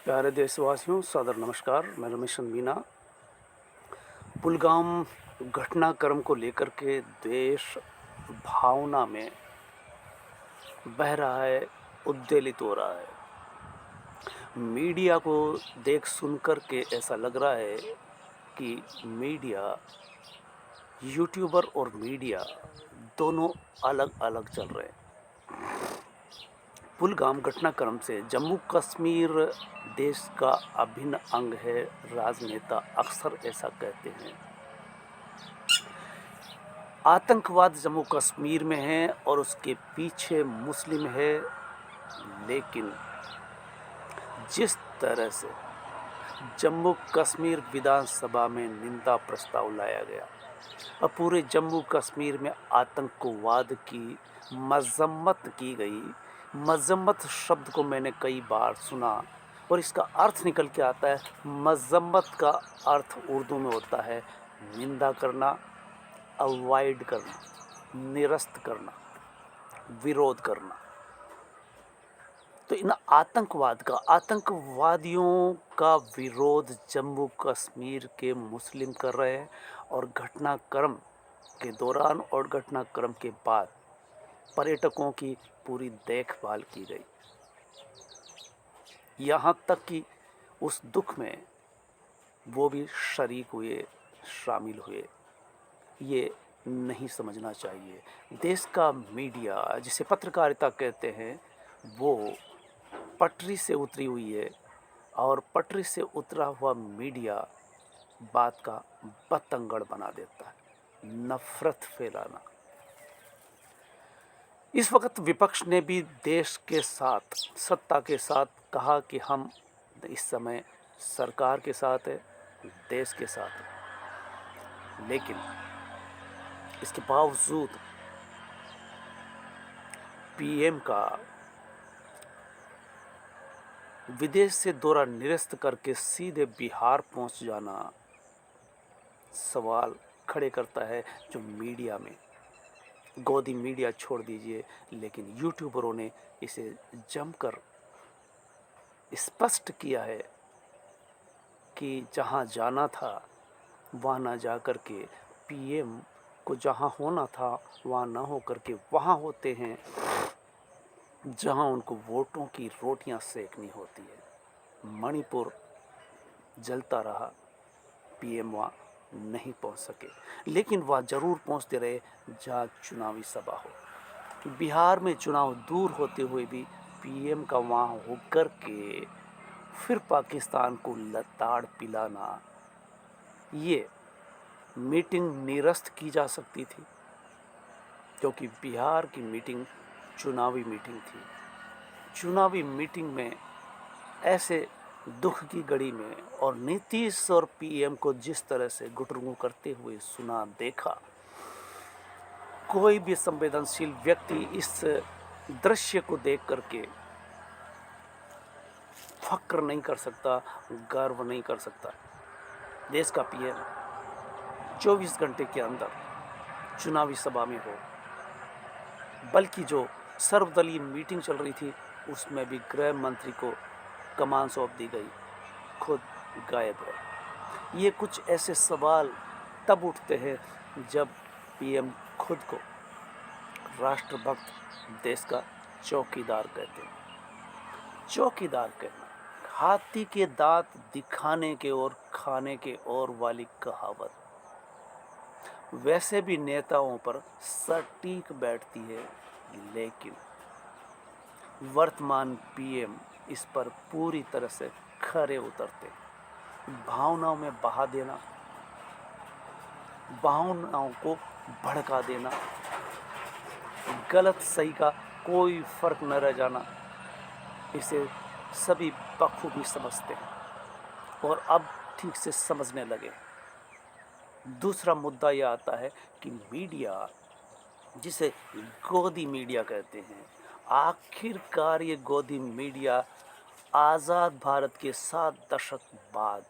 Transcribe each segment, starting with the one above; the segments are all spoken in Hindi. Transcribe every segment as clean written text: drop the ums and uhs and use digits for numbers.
प्यारे देशवासियों, सादर नमस्कार। मैं रमेश मीना। पुलगाम घटनाक्रम को लेकर के देश भावना में बह रहा है, उद्वेलित हो रहा है। मीडिया को देख सुन कर के ऐसा लग रहा है कि मीडिया, यूट्यूबर और मीडिया दोनों अलग-अलग चल रहे हैं। पुलगाम घटनाक्रम से जम्मू कश्मीर देश का अभिन्न अंग है, राजनेता अक्सर ऐसा कहते हैं। आतंकवाद जम्मू कश्मीर में है और उसके पीछे मुस्लिम है, लेकिन जिस तरह से जम्मू कश्मीर विधानसभा में निंदा प्रस्ताव लाया गया और पूरे जम्मू कश्मीर में आतंकवाद की मजम्मत की गई। मजम्मत शब्द को मैंने कई बार सुना और इसका अर्थ निकल के आता है, मजम्मत का अर्थ उर्दू में होता है निंदा करना, अवॉइड करना, निरस्त करना, विरोध करना। तो इन आतंकवादियों का विरोध जम्मू कश्मीर के मुस्लिम कर रहे हैं और घटनाक्रम के दौरान और घटनाक्रम के बाद पर्यटकों की पूरी देखभाल की गई। यहाँ तक कि उस दुख में वो भी शरीक हुए, शामिल हुए। ये नहीं समझना चाहिए। देश का मीडिया, जिसे पत्रकारिता कहते हैं, वो पटरी से उतरी हुई है और पटरी से उतरा हुआ मीडिया बात का बतंगड़ बना देता है, नफरत फैलाना। इस वक्त विपक्ष ने भी देश के साथ, सत्ता के साथ कहा कि हम इस समय सरकार के साथ है, देश के साथ है, लेकिन इसके बावजूद पीएम का विदेश से दौरा निरस्त करके सीधे बिहार पहुंच जाना सवाल खड़े करता है। जो मीडिया में, गोदी मीडिया छोड़ दीजिए, लेकिन यूट्यूबरों ने इसे जमकर स्पष्ट किया है कि जहां जाना था वहां ना जा कर के, पीएम को जहां होना था वहां ना हो कर के वहां होते हैं जहां उनको वोटों की रोटियां सेकनी होती है। मणिपुर जलता रहा, पीएम वहाँ नहीं पहुँच सके, लेकिन वह ज़रूर पहुँचते रहे जहाँ चुनावी सभा हो। बिहार में चुनाव दूर होते हुए भी पीएम का वहाँ होकर के फिर पाकिस्तान को लताड़ पिलाना, ये मीटिंग निरस्त की जा सकती थी, क्योंकि बिहार की मीटिंग चुनावी मीटिंग थी। चुनावी मीटिंग में ऐसे दुख की घड़ी में और नीतीश और पीएम को जिस तरह से गुटरगू करते हुए सुना, देखा, कोई भी संवेदनशील व्यक्ति इस दृश्य को देख करके फक्र नहीं कर सकता, गर्व नहीं कर सकता। देश का पीएम 24 घंटे के अंदर चुनावी सभा में हो, बल्कि जो सर्वदलीय मीटिंग चल रही थी उसमें भी गृह मंत्री को कमान सौंप दी गई, खुद गायब है। ये कुछ ऐसे सवाल तब उठते हैं जब पीएम खुद को राष्ट्रभक्त, देश का चौकीदार कहते हैं। चौकीदार कहना हाथी के दांत दिखाने के और खाने के और वाली कहावत वैसे भी नेताओं पर सटीक बैठती है, लेकिन वर्तमान पीएम इस पर पूरी तरह से खरे उतरते। भावनाओं में बहा देना, भावनाओं को भड़का देना, गलत सही का कोई फर्क न रह जाना, इसे सभी बखूबी समझते हैं और अब ठीक से समझने लगे। दूसरा मुद्दा यह आता है कि मीडिया, जिसे गोदी मीडिया कहते हैं, आखिरकार ये गोदी मीडिया आज़ाद भारत के 7 दशक बाद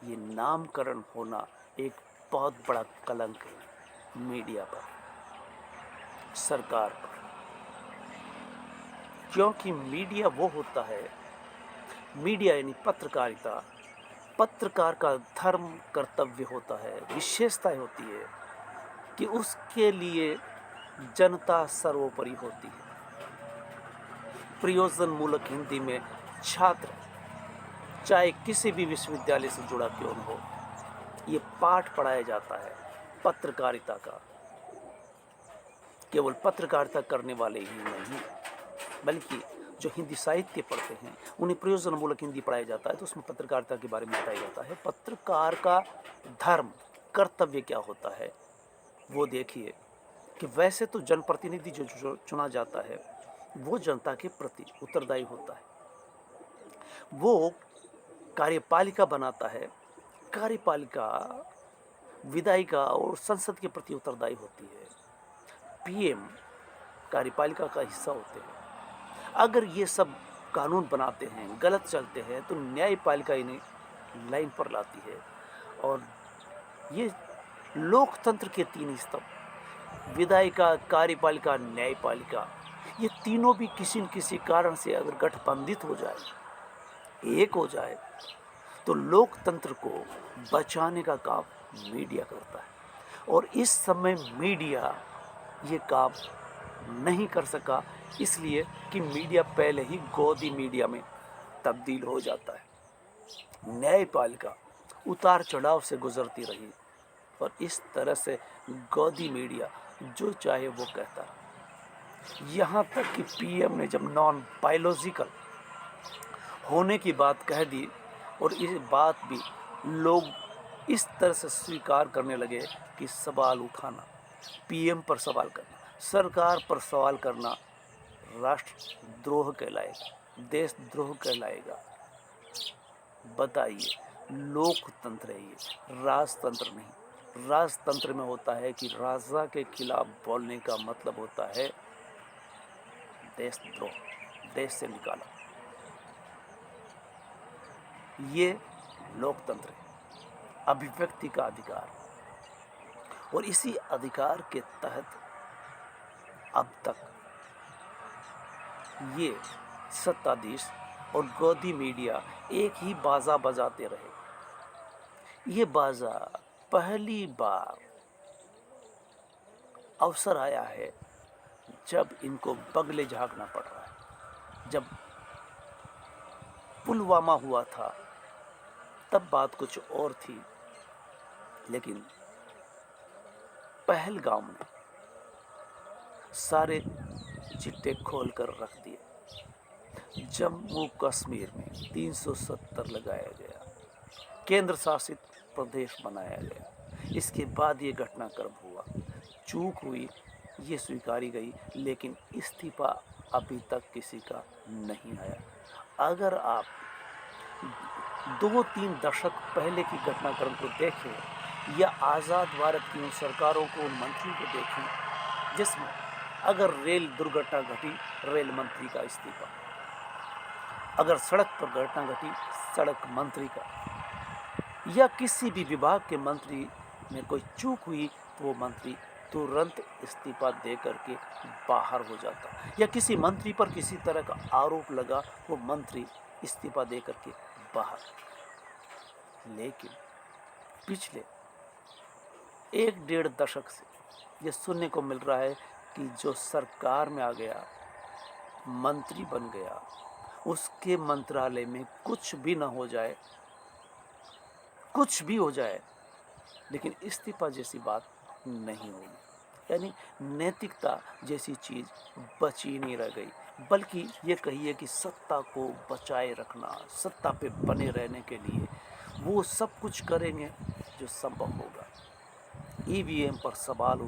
ये नामकरण होना एक बहुत बड़ा कलंक है मीडिया पर, सरकार पर। क्योंकि मीडिया वो होता है मीडिया यानी पत्रकारिता, पत्रकार का धर्म कर्तव्य होता है, विशेषता होती है कि उसके लिए जनता सर्वोपरि होती है। प्रयोजन मूलक हिंदी में छात्र चाहे किसी भी विश्वविद्यालय से जुड़ा क्यों न हो, ये पाठ पढ़ाया जाता है पत्रकारिता का। केवल पत्रकारिता करने वाले ही नहीं, बल्कि जो हिंदी साहित्य पढ़ते हैं उन्हें प्रयोजन मूलक हिंदी पढ़ाया जाता है, तो उसमें पत्रकारिता के बारे में बताया जाता है। पत्रकार का धर्म कर्तव्य क्या होता है वो देखिए कि वैसे तो जनप्रतिनिधि जो चुना जाता है वो जनता के प्रति उत्तरदायी होता है, वो कार्यपालिका बनाता है, कार्यपालिका विधायिका और संसद के प्रति उत्तरदायी होती है। पीएम कार्यपालिका का हिस्सा होते हैं। अगर ये सब कानून बनाते हैं गलत चलते हैं तो न्यायपालिका इन्हें लाइन पर लाती है। और ये लोकतंत्र के तीन स्तंभ, विधायिका, कार्यपालिका, न्यायपालिका, ये तीनों भी किसी न किसी कारण से अगर गठबंधित हो जाए, एक हो जाए, तो लोकतंत्र को बचाने का काम मीडिया करता है। और इस समय मीडिया ये काम नहीं कर सका, इसलिए कि मीडिया पहले ही गोदी मीडिया में तब्दील हो जाता है। न्यायपालिका उतार चढ़ाव से गुजरती रही और इस तरह से गोदी मीडिया जो चाहे वो कहता रहा। यहाँ तक कि पीएम ने जब नॉन बायोलॉजिकल होने की बात कह दी और इस बात भी लोग इस तरह से स्वीकार करने लगे कि सवाल उठाना, पीएम पर सवाल करना, सरकार पर सवाल करना राष्ट्रद्रोह कहलाएगा, देशद्रोह कहलाएगा। बताइए, लोकतंत्र है ये, राजतंत्र नहीं। राजतंत्र में होता है कि राजा के खिलाफ बोलने का मतलब होता है देशद्रोह, देश से निकाला। ये लोकतंत्र है, अभिव्यक्ति का अधिकार। और इसी अधिकार के तहत अब तक ये सत्ताधीश और गोदी मीडिया एक ही बाजा बजाते रहे। ये बाजा पहली बार अवसर आया है जब इनको बगले झांकना पड़ रहा है। जब पुलवामा हुआ था तब बात कुछ और थी, लेकिन पहलगाम में सारे चिट्टे खोल कर रख दिए। जम्मू कश्मीर में 370 लगाया गया, केंद्र शासित प्रदेश बनाया गया। इसके बाद ये घटनाक्रम हुआ, चूक हुई, ये स्वीकारी गई, लेकिन इस्तीफा अभी तक किसी का नहीं आया। अगर आप 2-3 दशक पहले की घटनाक्रम को देखें या आज़ाद भारत की उन सरकारों को, उन मंत्रियों को देखें जिसमें अगर रेल दुर्घटना घटी, रेल मंत्री का इस्तीफा, अगर सड़क पर घटना घटी, सड़क मंत्री का, या किसी भी विभाग के मंत्री में कोई चूक हुई तो वो मंत्री तुरंत इस्तीफा दे करके बाहर हो जाता। या किसी मंत्री पर किसी तरह का आरोप लगा, वो मंत्री इस्तीफा दे करके बाहर। लेकिन पिछले 1-1.5 दशक से ये सुनने को मिल रहा है कि जो सरकार में आ गया, मंत्री बन गया, उसके मंत्रालय में कुछ भी ना हो जाए, कुछ भी हो जाए, लेकिन इस्तीफा जैसी बात नहीं होगी। यानी नैतिकता जैसी चीज़ बची नहीं रह गई, बल्कि ये कहिए कि सत्ता को बचाए रखना, सत्ता पे बने रहने के लिए वो सब कुछ करेंगे जो संभव होगा। ईवीएम पर सवाल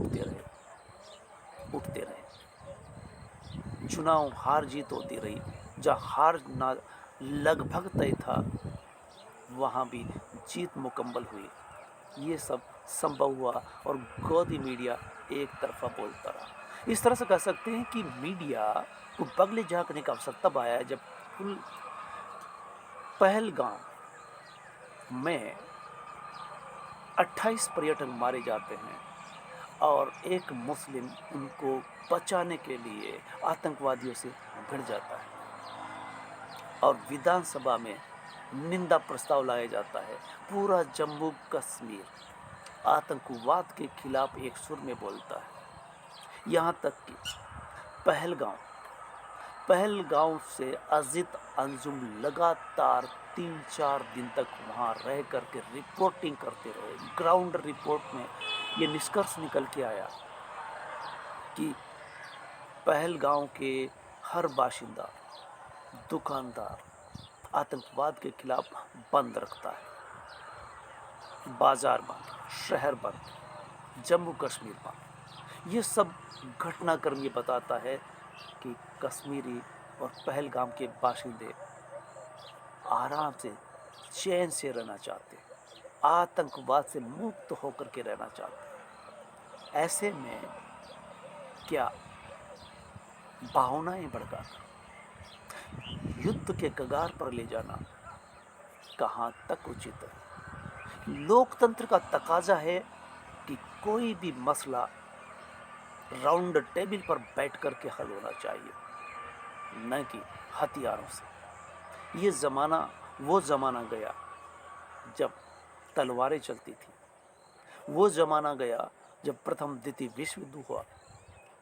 उठते रहे, चुनाव हार जीत होती रही, जहाँ हार ना लगभग तय था वहाँ भी जीत मुकम्मल हुई। ये सब संभव हुआ और गोदी मीडिया एक तरफा बोलता रहा। इस तरह से कह सकते हैं कि मीडिया को बगले झांकने का अवसर तब आया जब पहलगाम में 28 पर्यटक मारे जाते हैं और एक मुस्लिम उनको बचाने के लिए आतंकवादियों से भिड़ जाता है। और विधानसभा में निंदा प्रस्ताव लाया जाता है। पूरा जम्मू कश्मीर आतंकवाद के खिलाफ एक सुर में बोलता है। यहाँ तक कि पहलगांव से अजीत अंजुम लगातार 3-4 दिन तक वहाँ रह करके रिपोर्टिंग करते रहे। ग्राउंड रिपोर्ट में ये निष्कर्ष निकल के आया कि पहलगांव के हर बाशिंदा, दुकानदार आतंकवाद के खिलाफ बंद रखता है। बाजार बंद, शहर बंद, जम्मू कश्मीर बंद। ये सब घटनाक्रम ये बताता है कि कश्मीरी और पहलगाम के बाशिंदे आराम से, चैन से रहना चाहते, आतंकवाद से मुक्त होकर के रहना चाहते। ऐसे में क्या भावनाएं भड़काकर युद्ध के कगार पर ले जाना कहाँ तक उचित है? लोकतंत्र का तकाजा है कि कोई भी मसला राउंड टेबल पर बैठ कर के हल होना चाहिए, न कि हथियारों से। ये ज़माना वो ज़माना गया जब तलवारें चलती थी, वो ज़माना गया जब प्रथम द्वितीय विश्व युद्ध हुआ।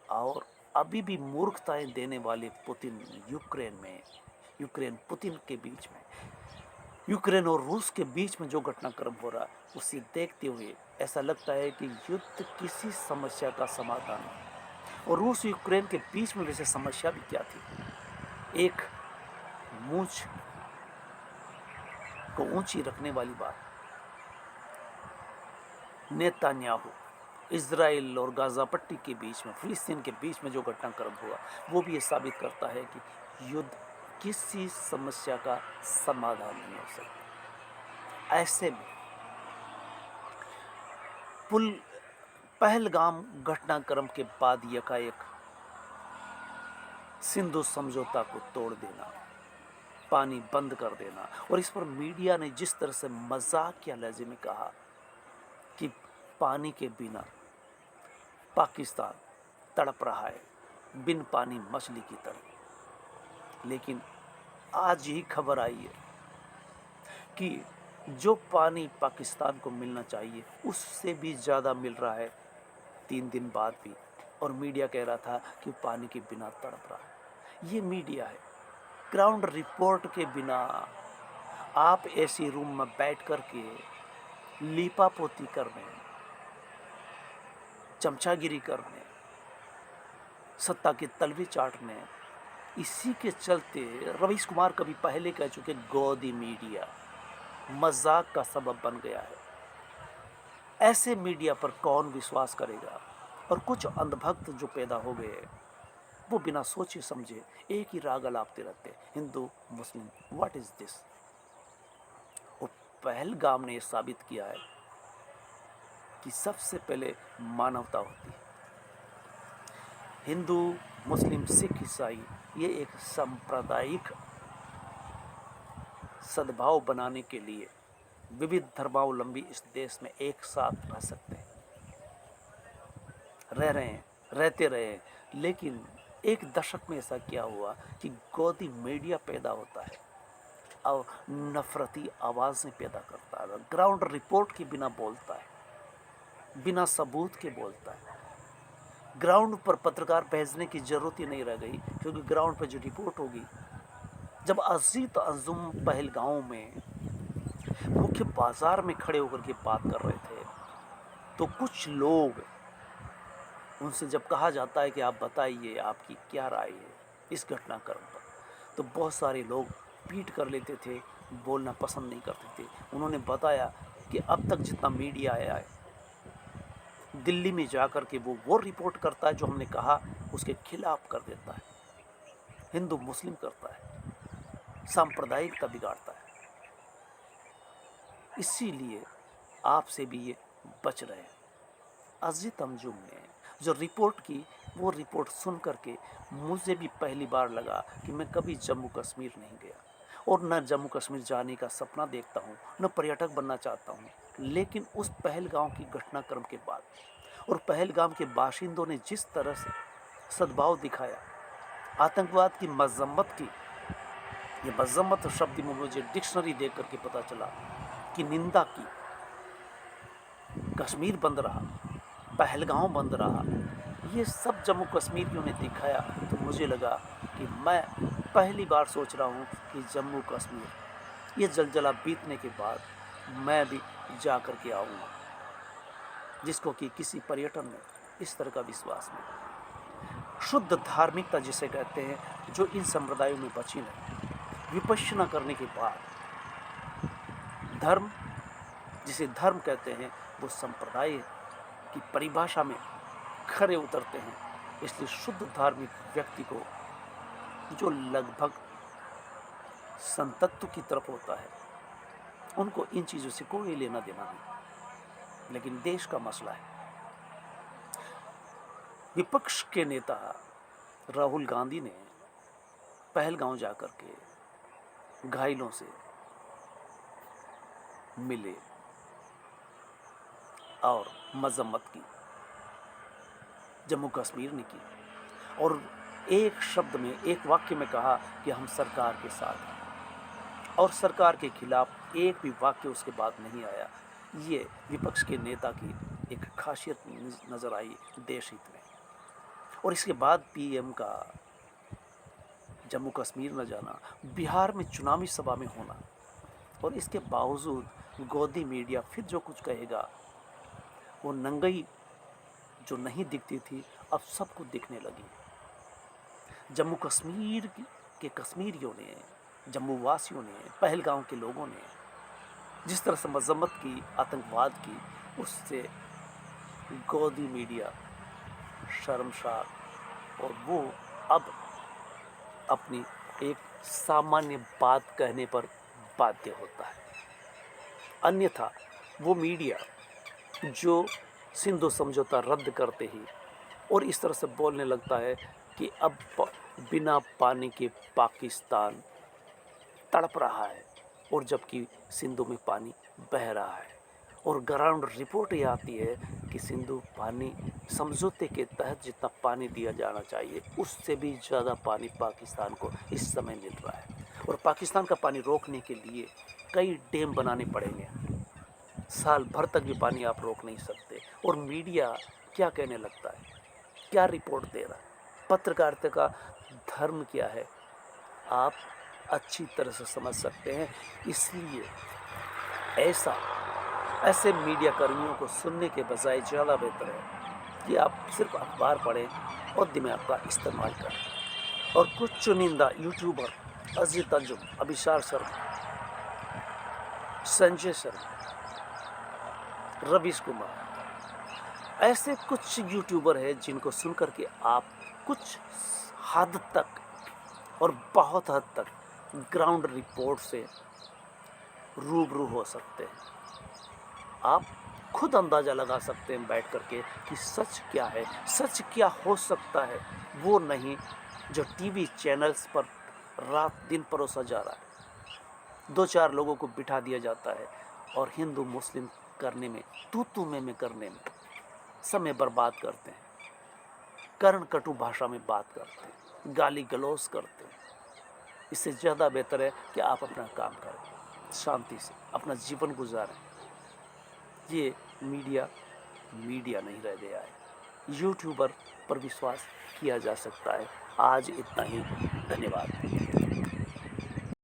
और अभी भी मूर्खताएं देने वाले पुतिन यूक्रेन पुतिन के बीच में, यूक्रेन और रूस के बीच में जो घटनाक्रम हो रहा है, उसे देखते हुए ऐसा लगता है कि युद्ध किसी समस्या का समाधान है। और रूस यूक्रेन के बीच में वैसे समस्या भी क्या थी? एक मूंछ को ऊंची रखने वाली बात, नेतन्याहू, इजराइल और गाजा पट्टी के बीच में, फिलिस्तीन के बीच में जो घटनाक्रम हुआ, वो भी ये साबित करता है कि युद्ध किसी समस्या का समाधान नहीं हो सकता। ऐसे में पहलगाम घटनाक्रम के बाद यकाएक सिंधु समझौता को तोड़ देना, पानी बंद कर देना, और इस पर मीडिया ने जिस तरह से मजाकिया लहजे में कहा कि पानी के बिना पाकिस्तान तड़प रहा है, बिन पानी मछली की तरह। लेकिन आज ही खबर आई है कि जो पानी पाकिस्तान को मिलना चाहिए उससे भी ज़्यादा मिल रहा है 3 दिन बाद भी, और मीडिया कह रहा था कि पानी के बिना तड़प रहा है। ये मीडिया है। ग्राउंड रिपोर्ट के बिना आप ऐसी रूम में बैठ कर के लीपापोती करने, चमचागिरी करने, सत्ता की तलवी चाटने, इसी के चलते रवीश कुमार कभी पहले कह चुके, गोदी मीडिया मजाक का सबब बन गया है। ऐसे मीडिया पर कौन विश्वास करेगा? और कुछ अंधभक्त जो पैदा हो गए, वो बिना सोचे समझे एक ही राग अलापते रहते, हिंदू मुस्लिम, व्हाट इज दिस। और पहलगाम ने साबित किया है कि सबसे पहले मानवता होती है। हिंदू, मुस्लिम, सिख, ईसाई, ये एक सांप्रदायिक सद्भाव बनाने के लिए विविध धर्मावलंबी इस देश में एक साथ रह सकते हैं, रह रहे हैं, रहते रहे। लेकिन एक दशक में ऐसा क्या हुआ कि गोदी मीडिया पैदा होता है और नफरती आवाज़ें पैदा करता है, ग्राउंड रिपोर्ट के बिना बोलता है, बिना सबूत के बोलता है। ग्राउंड पर पत्रकार भेजने की ज़रूरत ही नहीं रह गई, क्योंकि ग्राउंड पर जो रिपोर्ट होगी। जब अजीत अंजुम पहलगांव में मुख्य बाजार में खड़े होकर के बात कर रहे थे, तो कुछ लोग, उनसे जब कहा जाता है कि आप बताइए आपकी क्या राय है इस घटनाक्रम पर, तो बहुत सारे लोग पीट कर लेते थे, बोलना पसंद नहीं करते थे। उन्होंने बताया कि अब तक जितना मीडिया आया है, दिल्ली में जाकर के वो रिपोर्ट करता है जो हमने कहा, उसके खिलाफ कर देता है, हिंदू मुस्लिम करता है, सांप्रदायिकता बिगाड़ता है। इसीलिए आपसे भी ये बच रहे हैं। अजीत अंजुम ने जो रिपोर्ट की, वो रिपोर्ट सुन करके मुझे भी पहली बार लगा कि मैं कभी जम्मू कश्मीर नहीं गया, और न जम्मू कश्मीर जाने का सपना देखता हूँ, न पर्यटक बनना चाहता हूँ। लेकिन उस पहलगाम की घटनाक्रम के बाद और पहलगाम के बाशिंदों ने जिस तरह से सद्भाव दिखाया, आतंकवाद की मजम्मत की, ये मजम्मत शब्द में मुझे डिक्शनरी देख करके पता चला कि निंदा की, कश्मीर बंद रहा, पहलगांव बंद रहा, ये सब जम्मू कश्मीरियों ने दिखाया। तो मुझे लगा कि मैं पहली बार सोच रहा हूँ कि जम्मू कश्मीर ये जलजला बीतने के बाद मैं भी जा कर के आऊँगा, जिसको कि किसी पर्यटन में इस तरह का विश्वास नहीं। शुद्ध धार्मिकता जिसे कहते हैं, जो इन संप्रदायों में बची नहीं। विपश्यना करने के बाद धर्म, जिसे धर्म कहते हैं, वो संप्रदाय की परिभाषा में खरे उतरते हैं। इसलिए शुद्ध धार्मिक व्यक्ति को, जो लगभग संतत्व की तरफ होता है, उनको इन चीज़ों से कोई लेना देना नहीं। लेकिन देश का मसला है। विपक्ष के नेता राहुल गांधी ने पहलगांव जाकर के घायलों से मिले और मजम्मत की, जम्मू कश्मीर ने की, और एक शब्द में, एक वाक्य में कहा कि हम सरकार के साथ हैं, और सरकार के खिलाफ एक भी वाक्य उसके बाद नहीं आया। ये विपक्ष के नेता की एक खासियत नज़र आई देश हित में। और इसके बाद पीएम का जम्मू कश्मीर न जाना, बिहार में चुनावी सभा में होना, और इसके बावजूद गोदी मीडिया फिर जो कुछ कहेगा, वो नंगई जो नहीं दिखती थी अब सबको दिखने लगी। जम्मू कश्मीर के कश्मीरियों ने, जम्मू वासियों ने, पहलगांव के लोगों ने जिस तरह से मजम्मत की आतंकवाद की, उससे गोदी मीडिया शर्मसार, और वो अब अपनी एक सामान्य बात कहने पर बाध्य होता है। अन्यथा वो मीडिया जो सिंधु समझौता रद्द करते ही और इस तरह से बोलने लगता है कि अब बिना पानी के पाकिस्तान तड़प रहा है, और जबकि सिंधु में पानी बह रहा है, और ग्राउंड रिपोर्ट ये आती है कि सिंधु पानी समझौते के तहत जितना पानी दिया जाना चाहिए, उससे भी ज़्यादा पानी पाकिस्तान को इस समय मिल रहा है, और पाकिस्तान का पानी रोकने के लिए कई डैम बनाने पड़ेंगे। साल भर तक भी पानी आप रोक नहीं सकते। और मीडिया क्या कहने लगता है, क्या रिपोर्ट दे रहा है, पत्रकारिता का धर्म क्या है, आप अच्छी तरह से समझ सकते हैं। इसलिए ऐसे मीडिया कर्मियों को सुनने के बजाय ज़्यादा बेहतर है कि आप सिर्फ अखबार पढ़ें और दिमाग का इस्तेमाल करें। और कुछ चुनिंदा यूट्यूबर, अजीत अंजुम, अभिसार शर्मा, संजय शर्मा, रवीश कुमार, ऐसे कुछ यूट्यूबर हैं जिनको सुनकर के आप कुछ हद तक और बहुत हद तक ग्राउंड रिपोर्ट से रूबरू हो सकते हैं। आप खुद अंदाज़ा लगा सकते हैं बैठ करके कि सच क्या है, सच क्या हो सकता है, वो नहीं जो टीवी चैनल्स पर रात दिन परोसा जा रहा है। 2-4 लोगों को बिठा दिया जाता है और हिंदू मुस्लिम करने में, तू में करने में समय बर्बाद करते हैं, कर्ण कटु भाषा में बात करते हैं, गाली गलौज करते हैं। इससे ज़्यादा बेहतर है कि आप अपना काम करें, शांति से अपना जीवन गुजारें। ये मीडिया नहीं रह गया है। यूट्यूबर पर विश्वास किया जा सकता है। आज इतना ही, धन्यवाद।